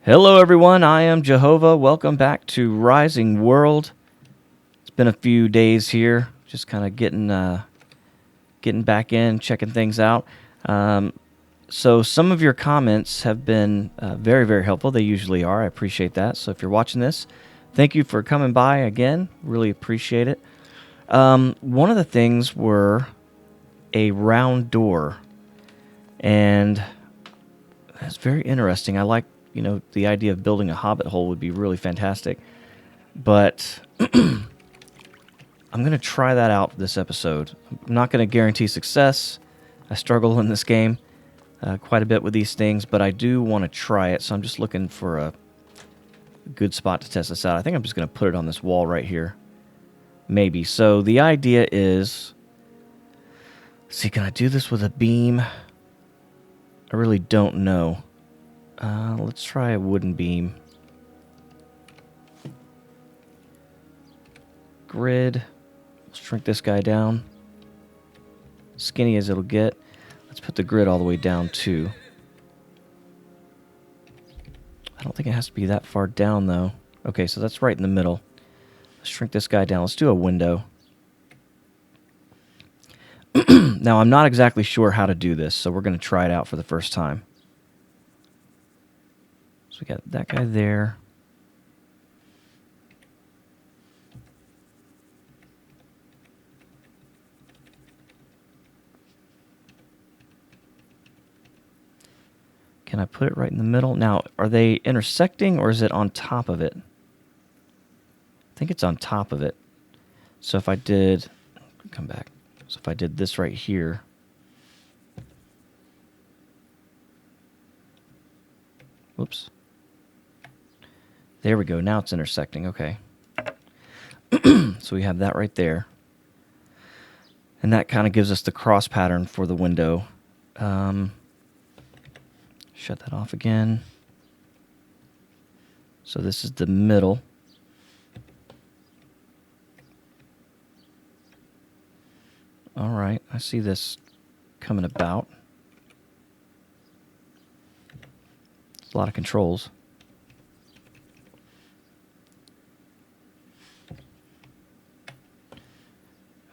Hello, everyone. I am JoeHova. Welcome back to Rising World. It's been a few days here, just kind of getting back in, checking things out. So some of your comments have been very, very helpful. They usually are. I appreciate that. So if you're watching this, thank you for coming by again. Really appreciate it. One of the things were a round door, and that's very interesting. I like, the idea of building a hobbit hole would be really fantastic. But I'm going to try that out this episode. I'm not going to guarantee success. I struggle in this game quite a bit with these things, but I do want to try it. So I'm just looking for a good spot to test this out. I think I'm just going to put it on this wall right here. Maybe. So the idea is, see, can I do this with a beam? I really don't know. Let's try a wooden beam. Grid. Let's shrink this guy down. Skinny as it'll get. Let's put the grid all the way down too. I don't think it has to be that far down though. Okay, so that's right in the middle. Let's shrink this guy down. Let's do a window. Now, I'm not exactly sure how to do this, so we're going to try it out for the first time. So we got that guy there. Can I put it right in the middle? Now, are they intersecting or is it on top of it? I think it's on top of it. So if I did, come back. So if I did this right here, whoops. There we go. Now it's intersecting. Okay. So we have that right there. And that kind of gives us the cross pattern for the window. Shut that off again. So this is the middle. All right, I see this coming about. It's a lot of controls.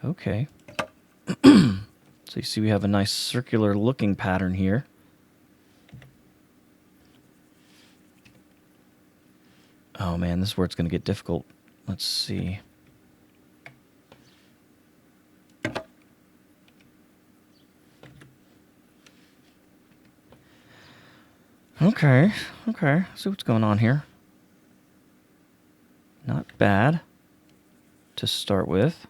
Okay. So you see we have a nice circular looking pattern here. Oh man, this is where it's going to get difficult. Let's see. Okay. See what's going on here. Not bad to start with.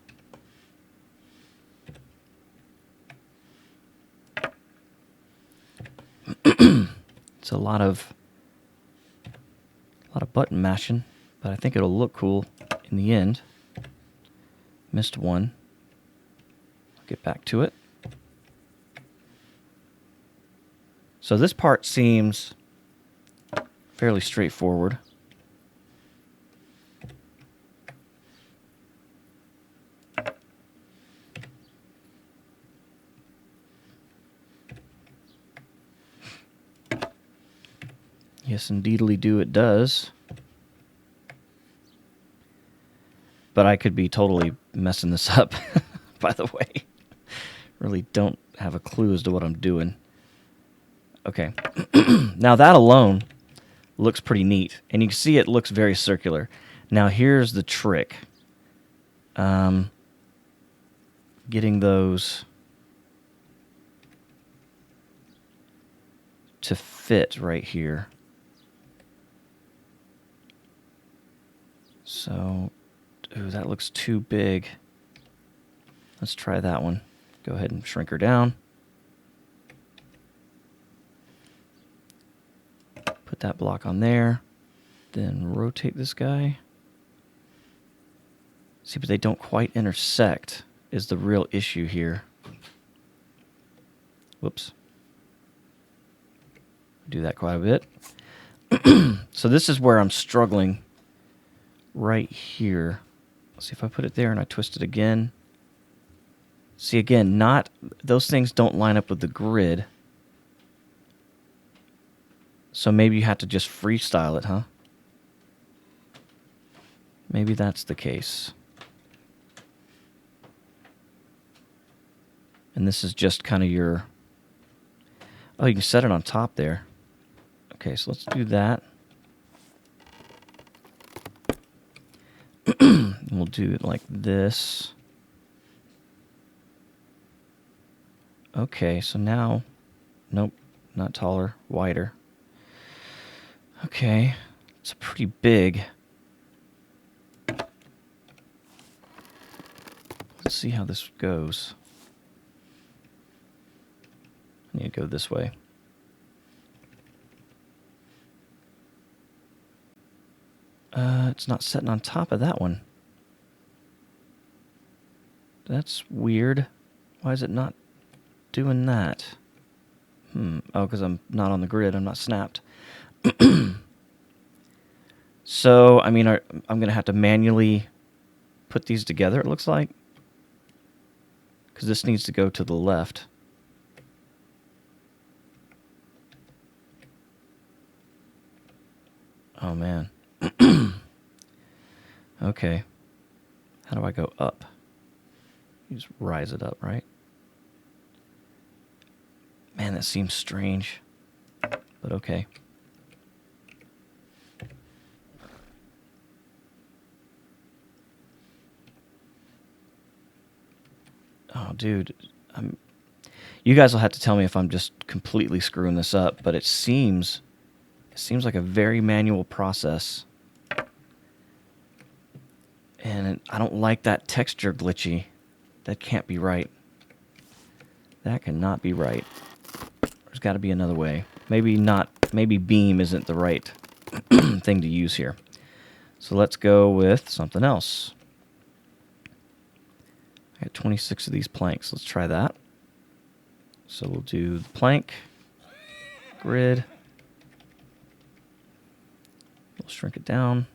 It's a lot of button mashing, but I think it'll look cool in the end. Missed one. I'll get back to it. So this part seems fairly straightforward. Yes, indeedly do it does. But I could be totally messing this up, by the way. Really don't have a clue as to what I'm doing. Okay. Now that alone looks pretty neat. And you can see it looks very circular. Now here's the trick. Getting those to fit right here. So, ooh, that looks too big. Let's try that one. Go ahead and shrink her down. Put that block on there. Then rotate this guy. See, but they don't quite intersect is the real issue here. Whoops. Do that quite a bit. So this is where I'm struggling right here. Let's see if I put it there and I twist it again. See, again, those things don't line up with the grid. So maybe you have to just freestyle it, huh? Maybe that's the case. And this is just kind of your... Oh, you can set it on top there. Okay, so let's do that. We'll do it like this. Okay, so now... Nope, not taller, wider. Okay, it's pretty big. Let's see how this goes. I need to go this way. It's not setting on top of that one. That's weird. Why is it not doing that? Oh, because I'm not on the grid. I'm not snapped. So, I mean, I'm going to have to manually put these together, it looks like. Because this needs to go to the left. Oh, man. Okay. How do I go up? You just rise it up, right? Man, that seems strange. But okay. Oh, dude. You guys will have to tell me if I'm just completely screwing this up, but it seems like a very manual process. And I don't like that texture glitchy. That can't be right. That cannot be right. There's got to be another way. Maybe not. Maybe beam isn't the right thing to use here. So let's go with something else. I got 26 of these planks. Let's try that. So we'll do the plank, grid. We'll shrink it down.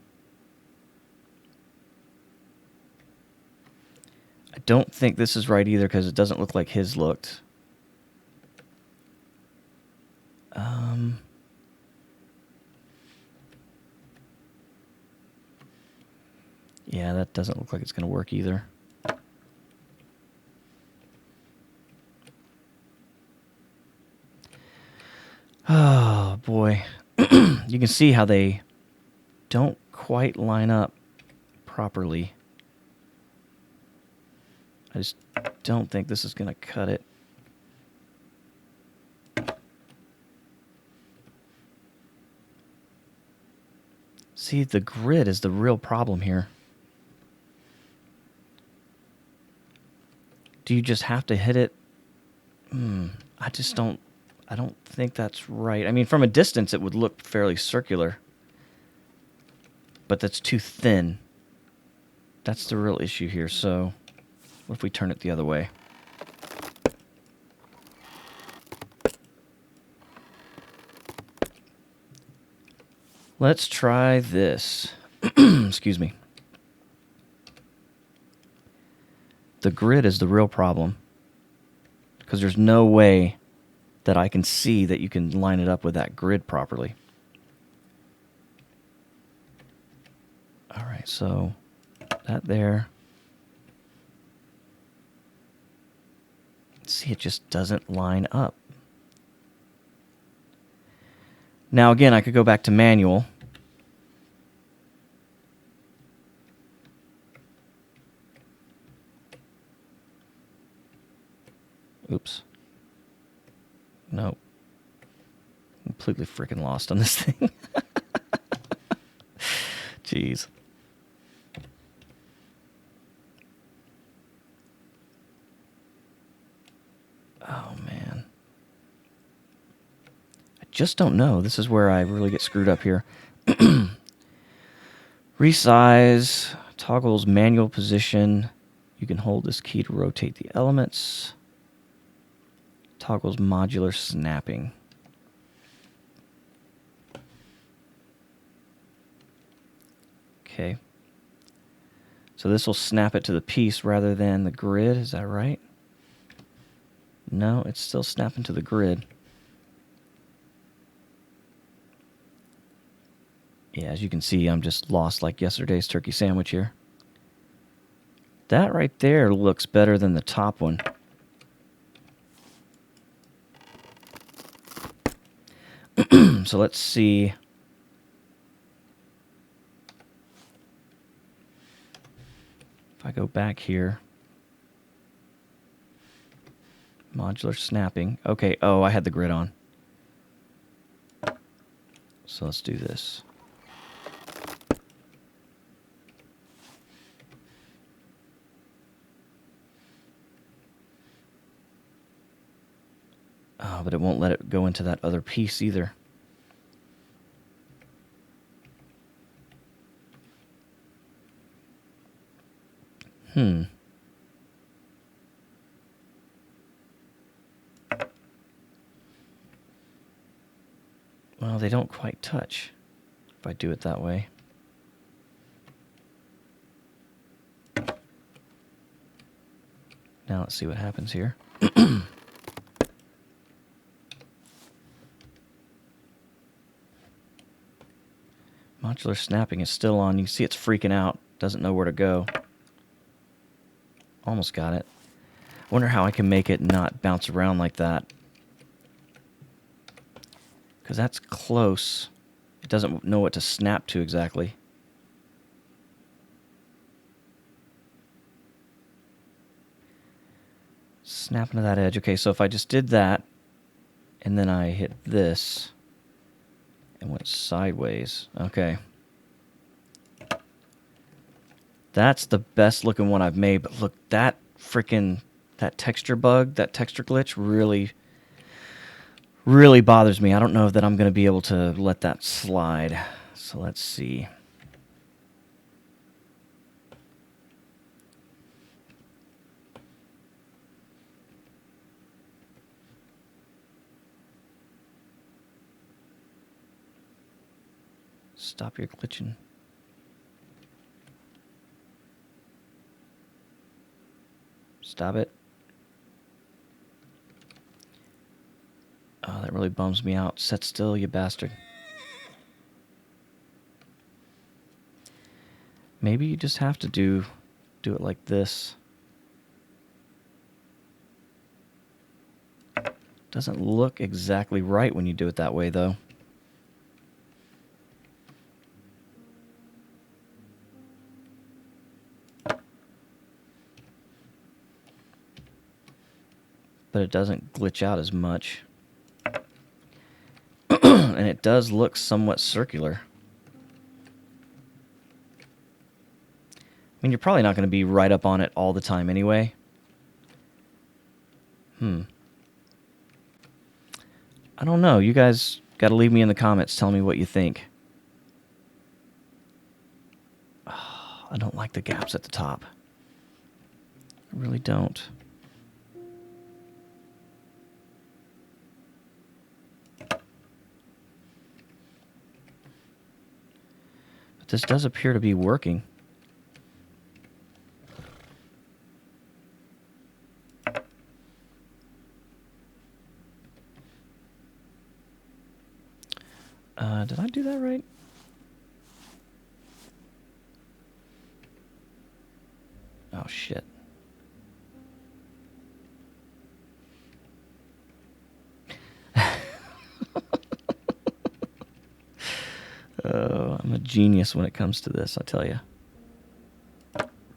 I don't think this is right either because it doesn't look like his looked. Yeah, that doesn't look like it's going to work either. Oh, boy. You can see how they don't quite line up properly. I just don't think this is going to cut it. See, the grid is the real problem here. Do you just have to hit it? I don't think that's right. I mean, from a distance, it would look fairly circular. But that's too thin. That's the real issue here. So, what if we turn it the other way? Let's try this. Excuse me. The grid is the real problem. Because there's no way that I can see that you can line it up with that grid properly. All right, so that there. See, it just doesn't line up. Now, again, I could go back to manual. Oops. Nope. Completely freaking lost on this thing. Jeez. Oh, man. I just don't know. This is where I really get screwed up here. Resize. Toggles manual position. You can hold this key to rotate the elements. Toggles modular snapping. Okay. So this will snap it to the piece rather than the grid. Is that right? No, it's still snapping to the grid. Yeah, as you can see, I'm just lost like yesterday's turkey sandwich here. That right there looks better than the top one. So let's see. If I go back here. Modular snapping. Okay, oh, I had the grid on. So let's do this. Oh, but it won't let it go into that other piece either. Well, they don't quite touch if I do it that way. Now let's see what happens here. Modular snapping is still on. You can see it's freaking out. Doesn't know where to go. Almost got it. Wonder how I can make it not bounce around like that. Because that's close. It doesn't know what to snap to exactly. Snap into that edge. Okay, so if I just did that, and then I hit this, and went sideways. Okay. That's the best looking one I've made, but look, that freaking, that texture bug, that texture glitch really bothers me. I don't know that I'm going to be able to let that slide. So let's see. Stop your glitching. Stop it. Oh, that really bums me out. Set still, you bastard. Maybe you just have to do it like this. Doesn't look exactly right when you do it that way, though. But it doesn't glitch out as much. And it does look somewhat circular. I mean, you're probably not going to be right up on it all the time anyway. I don't know. You guys got to leave me in the comments telling me what you think. Oh, I don't like the gaps at the top. I really don't. But this does appear to be working. Did I do that right? Oh, shit. Oh, I'm a genius when it comes to this, I tell you.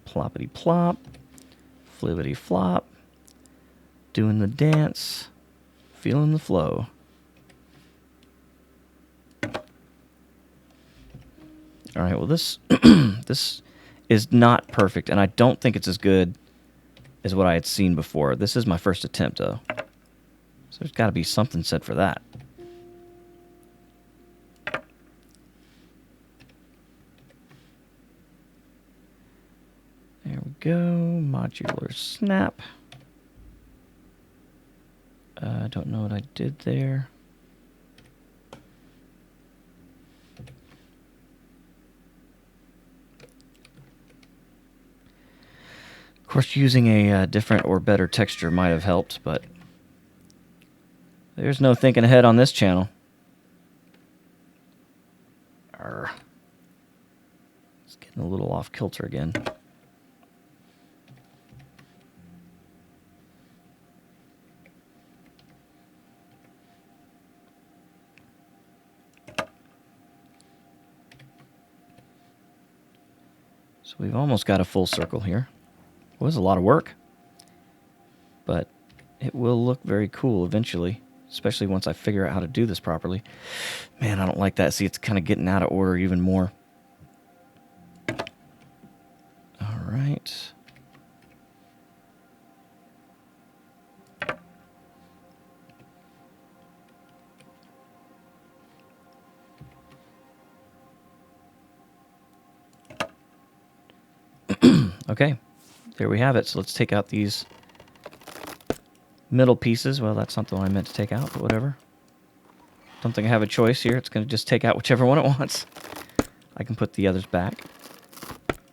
Ploppity plop, flippity flop, doing the dance, feeling the flow. All right, well, this this is not perfect, and I don't think it's as good as what I had seen before. This is my first attempt, though. So there's got to be something said for that. There we go. Modular snap. I don't know what I did there. Of course, using a different or better texture might have helped, but there's no thinking ahead on this channel. Arr. Getting a little off kilter again. So we've almost got a full circle here. It was a lot of work, but it will look very cool eventually, especially once I figure out how to do this properly. Man, I don't like that. See, it's kind of getting out of order even more. All right. Okay, there we have it. So let's take out these middle pieces. Well, that's not the one I meant to take out, but whatever. Don't think I have a choice here. It's going to just take out whichever one it wants. I can put the others back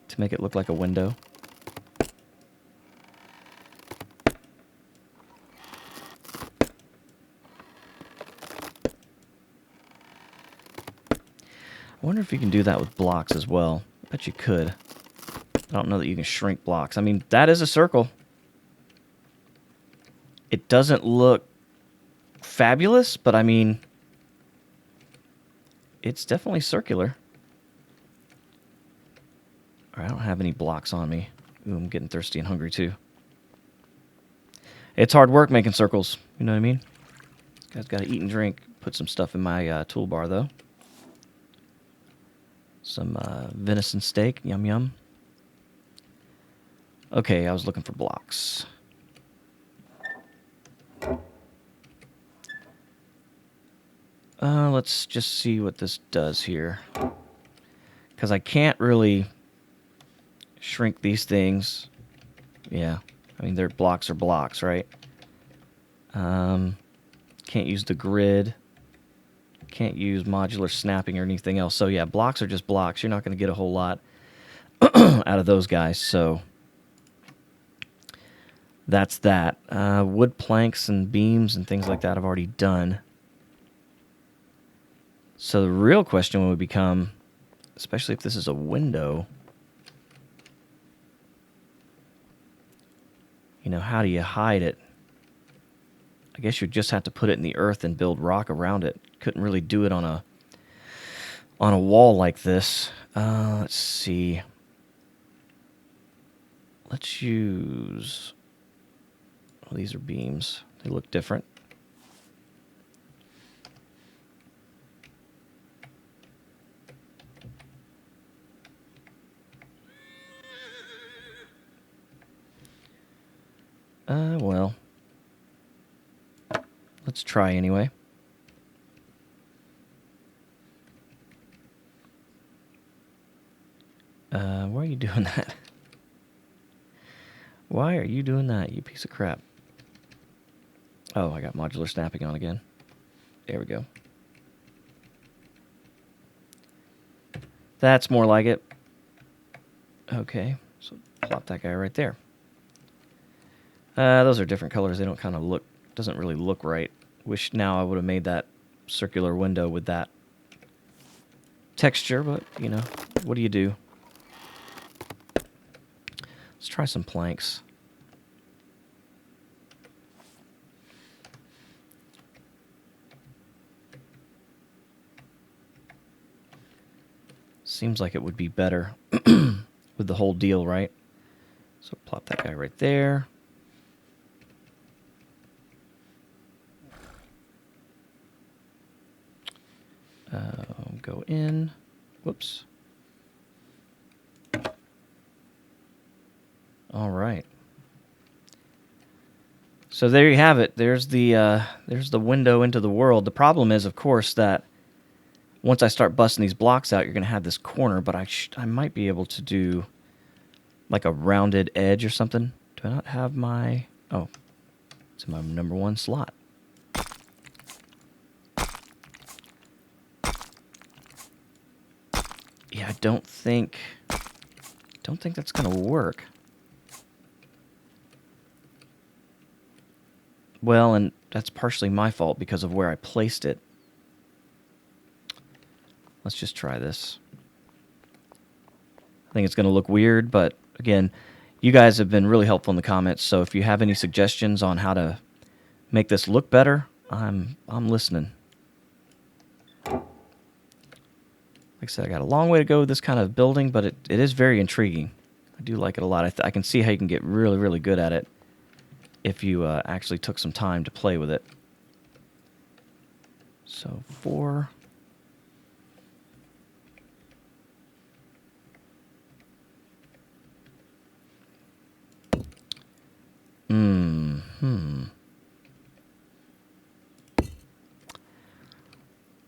to make it look like a window. I wonder if you can do that with blocks as well. I bet you could. I don't know that you can shrink blocks. I mean, that is a circle. It doesn't look fabulous, but I mean, it's definitely circular. All right, I don't have any blocks on me. Ooh, I'm getting thirsty and hungry too. It's hard work making circles. You know what I mean? This guy's got to eat and drink. Put some stuff in my toolbar, though. Some venison steak. Yum, yum. Okay, I was looking for blocks. Let's just see what this does here. Because I can't really shrink these things. Yeah, I mean, blocks are blocks, right? Can't use the grid. Can't use modular snapping or anything else. So yeah, blocks are just blocks. You're not going to get a whole lot out of those guys. So that's that. Wood planks and beams and things like that I've already done. So the real question would become, especially if this is a window, you know, how do you hide it? I guess you just have to put it in the earth and build rock around it. Couldn't really do it on a wall like this. Let's see. Let's use... Well, these are beams. They look different. Well, let's try anyway. Why are you doing that? Why are you doing that, you piece of crap? Oh, I got modular snapping on again. There we go. That's more like it. Okay, so plop that guy right there. Those are different colors. They don't kind of look, doesn't really look right. Wish now I would have made that circular window with that texture, but, you know, what do you do? Let's try some planks. Seems like it would be better with the whole deal, right? So plop that guy right there. Go in. Whoops. All right. So there you have it. There's the window into the world. The problem is, of course, that once I start busting these blocks out, you're going to have this corner, but I might be able to do like a rounded edge or something. Do I not have my... Oh, it's in my number 1 slot. Yeah, I don't think that's going to work. Well, and that's partially my fault because of where I placed it. Let's just try this. think it's going to look weird, but again, you guys have been really helpful in the comments, so if you have any suggestions on how to make this look better, I'm listening. Like I said, I got a long way to go with this kind of building, but it is very intriguing. I do like it a lot. I can see how you can get really, really good at it if you actually took some time to play with it. So 4.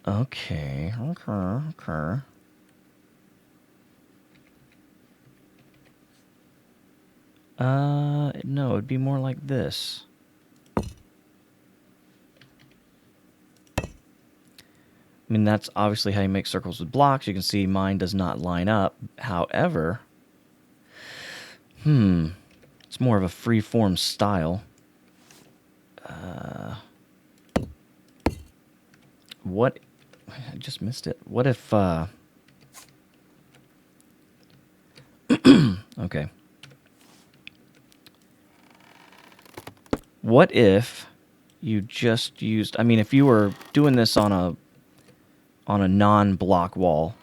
Okay. No, it'd be more like this. I mean, that's obviously how you make circles with blocks. You can see mine does not line up. However, it's more of a free-form style. What? I just missed it. What if, okay. What if you just used, I mean, if you were doing this on a non-block wall,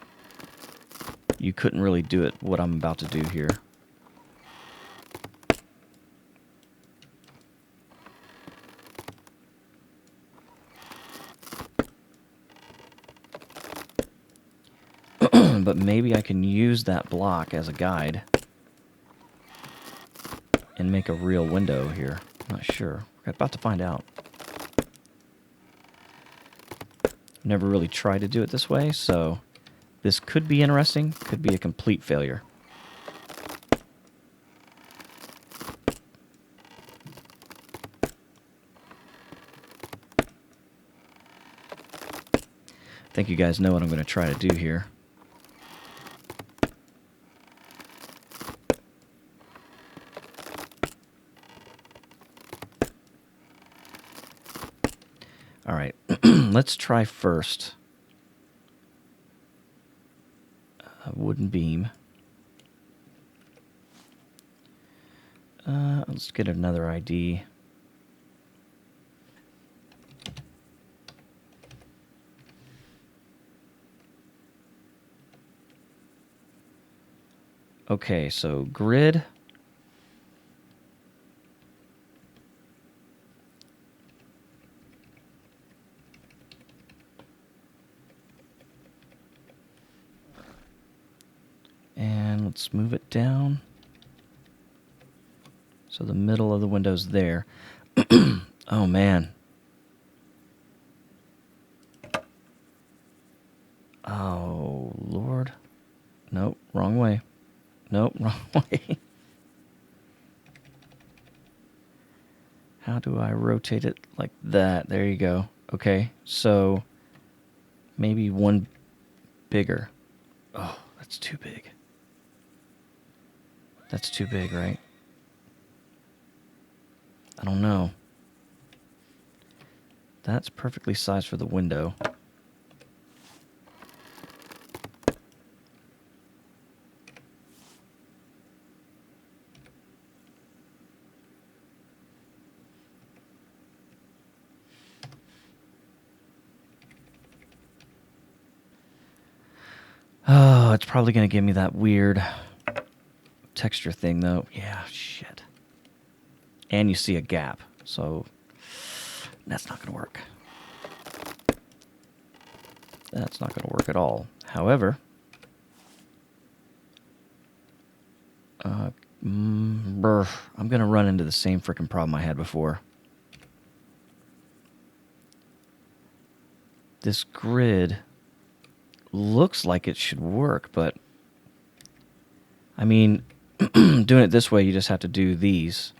you couldn't really do it what I'm about to do here. But maybe I can use that block as a guide and make a real window here. I'm not sure. We're about to find out. Never really tried to do it this way, so this could be interesting, could be a complete failure. I think you guys know what I'm going to try to do here. All right, let's try first a wooden beam. Let's get another ID. Okay, so grid. And let's move it down. So the middle of the window's there. Oh, man. Oh, Lord. Nope, wrong way. Nope, wrong way. How do I rotate it like that? There you go. Okay, so maybe one bigger. Oh, that's too big. That's too big, right? I don't know. That's perfectly sized for the window. Oh, it's probably going to give me that weird texture thing, though. Yeah, shit. And you see a gap, so that's not going to work. That's not going to work at all. However, I'm going to run into the same freaking problem I had before. This grid looks like it should work, but I mean, doing it this way, you just have to do these.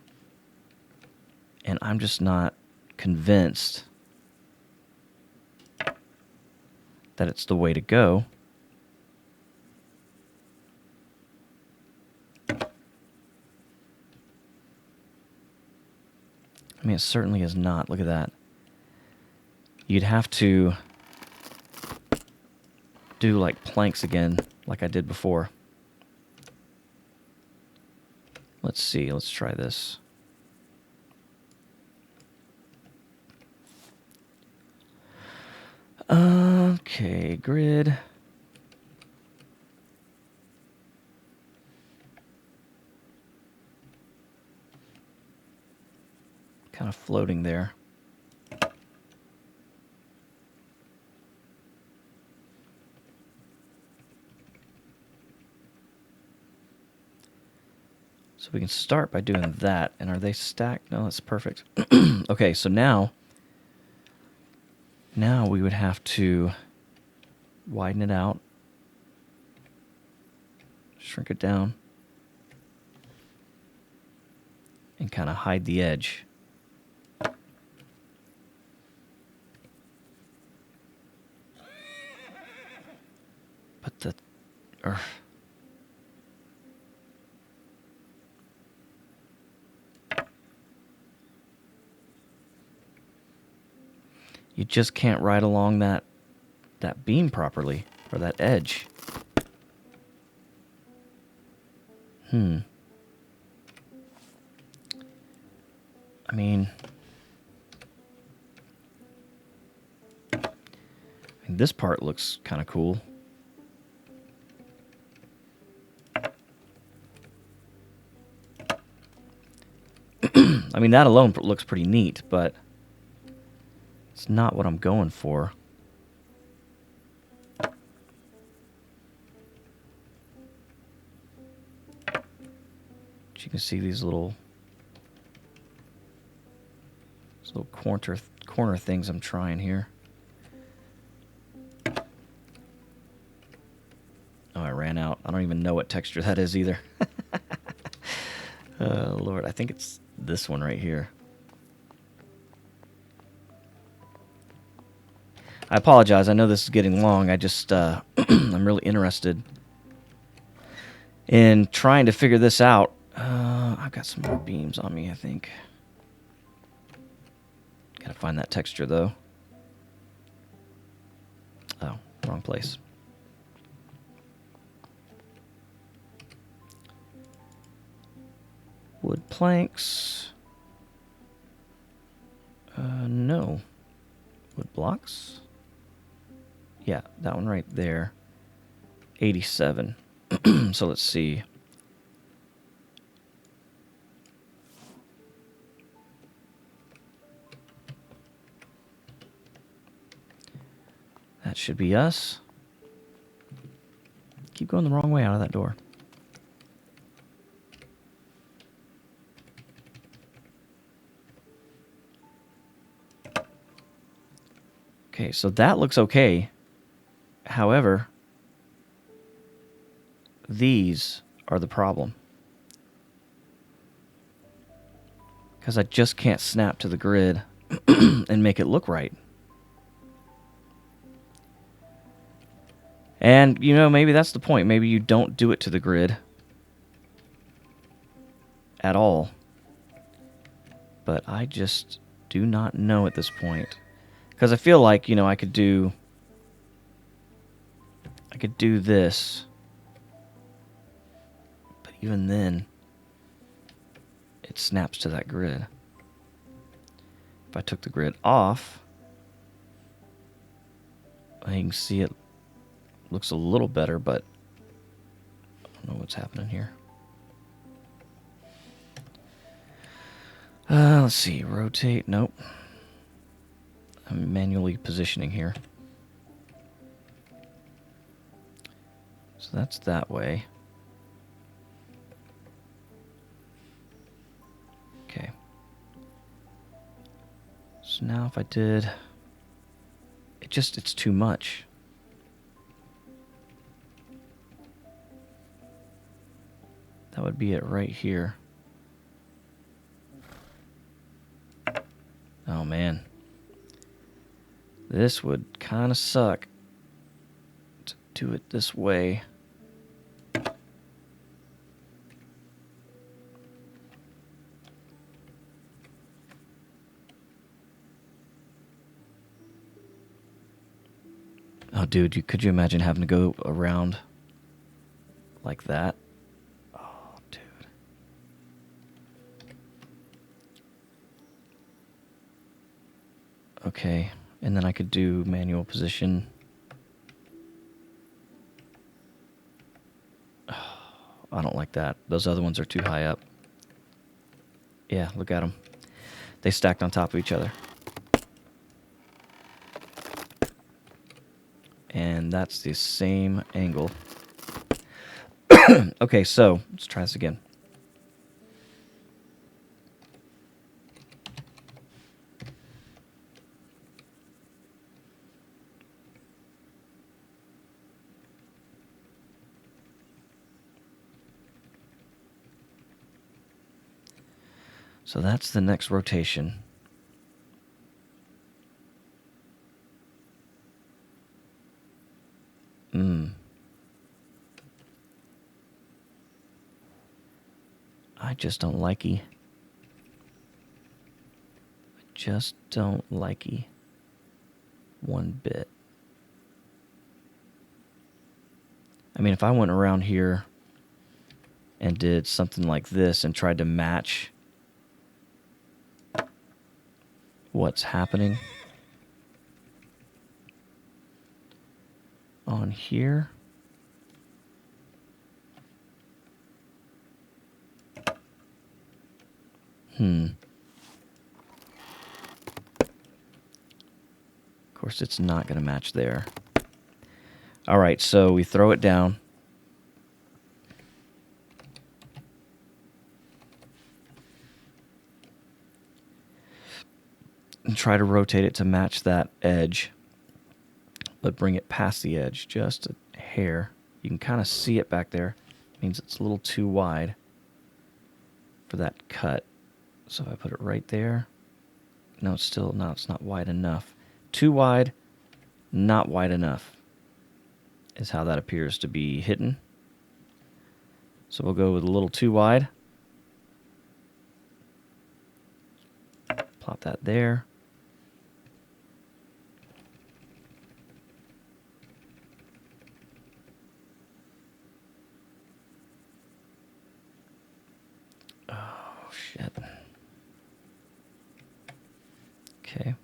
And I'm just not convinced that it's the way to go. I mean, it certainly is not. Look at that. You'd have to do like planks again, like I did before. Let's see. Let's try this. Okay, grid. Kind of floating there. So we can start by doing that. And are they stacked? No, that's perfect. Okay, so now we would have to widen it out, shrink it down, and kind of hide the edge. But the... You just can't ride along that beam properly, or that edge. I mean, this part looks kind of cool. I mean, that alone looks pretty neat, but it's not what I'm going for. You can see these little corner things I'm trying here. Oh, I ran out. I don't even know what texture that is either. Oh, Lord. I think it's this one right here. I apologize. I know this is getting long. I just, I'm really interested in trying to figure this out. I've got some more beams on me, I think. Gotta find that texture, though. Oh, wrong place. Wood planks. No. Wood blocks? Yeah, that one right there. 87. So let's see. That should be us. Keep going the wrong way out of that door. Okay, so that looks okay. However, these are the problem. Because I just can't snap to the grid and make it look right. And, you know, maybe that's the point. Maybe you don't do it to the grid at all. But I just do not know at this point. Because I feel like, you know, I could do this. But even then, it snaps to that grid. If I took the grid off, you can see it looks a little better, but I don't know what's happening here. Let's see, rotate, nope. I'm manually positioning here. So that's that way. Okay. So now if I did, it's too much. That would be it right here. Oh man. This would kind of suck to do it this way. Oh, dude, could you imagine having to go around like that? Oh, dude. Okay, and then I could do manual position. I don't like that. Those other ones are too high up. Yeah, look at them. They stacked on top of each other. And that's the same angle. Okay, so let's try this again. So that's the next rotation. I just don't likey. I just don't likey one bit. I mean, if I went around here and did something like this and tried to match what's happening on here. Of course, it's not going to match there. All right, so we throw it down. And try to rotate it to match that edge, but bring it past the edge just a hair. You can kind of see it back there. It means it's a little too wide for that cut. So if I put it right there, no, it's not wide enough. Too wide, not wide enough is how that appears to be hidden. So we'll go with a little too wide. Plop that there. Oh, shit. Okay.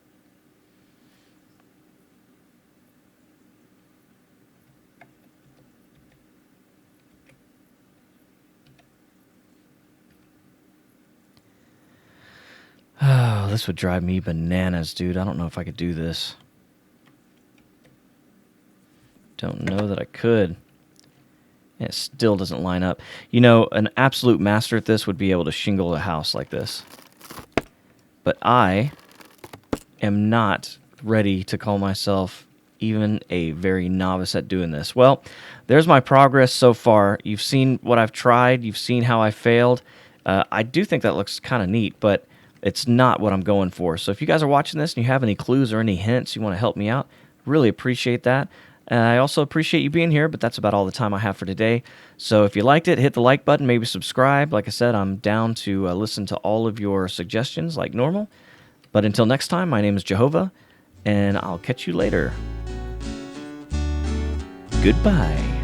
Oh, this would drive me bananas, dude. I don't know if I could do this. Don't know that I could. It still doesn't line up. You know, an absolute master at this would be able to shingle a house like this. But I am not ready to call myself even a very novice at doing this. Well, there's my progress so far. You've seen what I've tried. You've seen how I failed. I do think that looks kind of neat, but it's not what I'm going for. So if you guys are watching this and you have any clues or any hints, you want to help me out, really appreciate that. I also appreciate you being here, but that's about all the time I have for today. So if you liked it, hit the like button, maybe subscribe. Like I said, I'm down to listen to all of your suggestions like normal. But until next time, my name is JoeHova, and I'll catch you later. Goodbye.